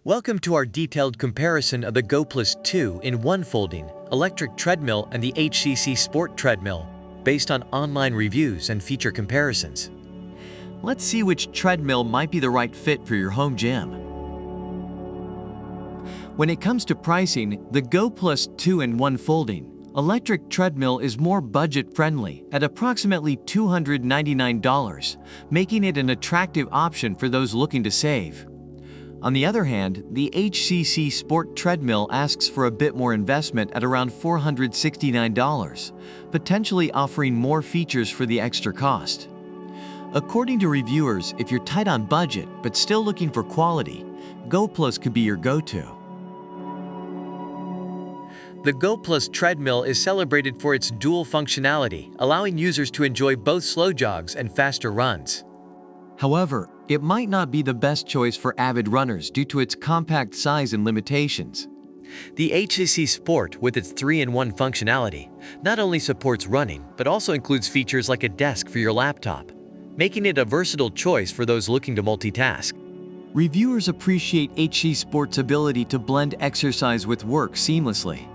Welcome to our detailed comparison of the Goplus 2-in-1 folding electric treadmill and the Hccsport Treadmill, based on online reviews and feature comparisons. Let's see which treadmill might be the right fit for your home gym. When it comes to pricing, the Goplus 2-in-1 folding electric treadmill is more budget-friendly at approximately $299, making it an attractive option for those looking to save. On the other hand, the Hccsport Treadmill asks for a bit more investment at around $469, potentially offering more features for the extra cost. According to reviewers, if you're tight on budget but still looking for quality, Goplus could be your go-to. The Goplus treadmill is celebrated for its dual functionality, allowing users to enjoy both slow jogs and faster runs. However, it might not be the best choice for avid runners due to its compact size and limitations. The Hccsport, with its 3-in-1 functionality, not only supports running, but also includes features like a desk for your laptop, making it a versatile choice for those looking to multitask. Reviewers appreciate Hcsport's ability to blend exercise with work seamlessly.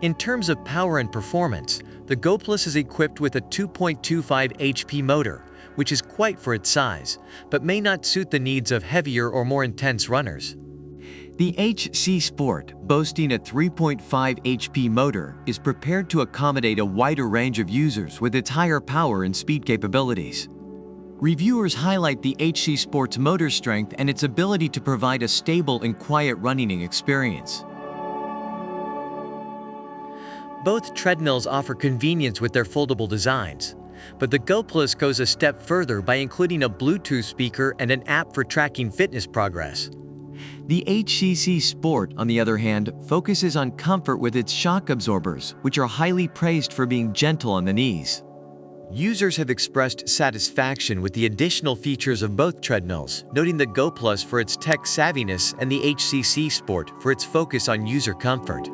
In terms of power and performance, the Goplus is equipped with a 2.25 HP motor, which is quite for its size, but may not suit the needs of heavier or more intense runners. The Hcsport, boasting a 3.5 HP motor, is prepared to accommodate a wider range of users with its higher power and speed capabilities. Reviewers highlight the Hcsport's motor strength and its ability to provide a stable and quiet running experience. Both treadmills offer convenience with their foldable designs, but the Goplus goes a step further by including a Bluetooth speaker and an app for tracking fitness progress. The Hccsport, on the other hand, focuses on comfort with its shock absorbers, which are highly praised for being gentle on the knees. Users have expressed satisfaction with the additional features of both treadmills, noting the Goplus for its tech savviness and the Hccsport for its focus on user comfort.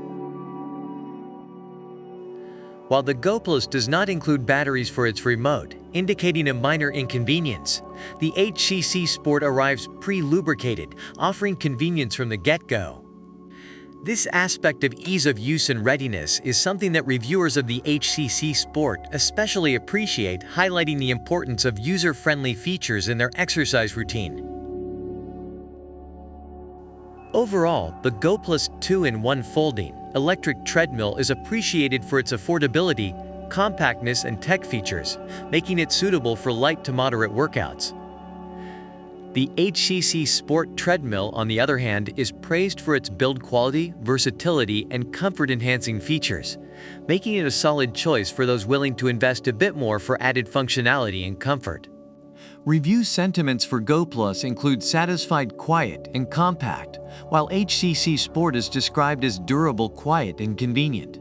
While the Goplus does not include batteries for its remote, indicating a minor inconvenience, the Hccsport arrives pre-lubricated, offering convenience from the get-go. This aspect of ease of use and readiness is something that reviewers of the Hccsport especially appreciate, highlighting the importance of user-friendly features in their exercise routine. Overall, the Goplus 2-in-1 folding electric treadmill is appreciated for its affordability, compactness, and tech features, making it suitable for light to moderate workouts. The Hccsport Treadmill, on the other hand, is praised for its build quality, versatility, and comfort-enhancing features, making it a solid choice for those willing to invest a bit more for added functionality and comfort. Review sentiments for Goplus include satisfied, quiet, and compact, while Hccsport is described as durable, quiet, and convenient.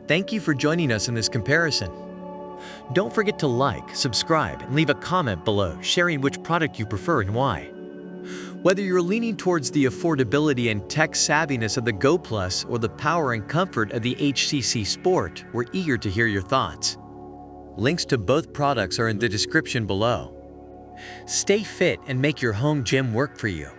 Thank you for joining us in this comparison. Don't forget to like, subscribe, and leave a comment below sharing which product you prefer and why. Whether you're leaning towards the affordability and tech savviness of the Goplus or the power and comfort of the Hccsport, we're eager to hear your thoughts. Links to both products are in the description below. Stay fit and make your home gym work for you.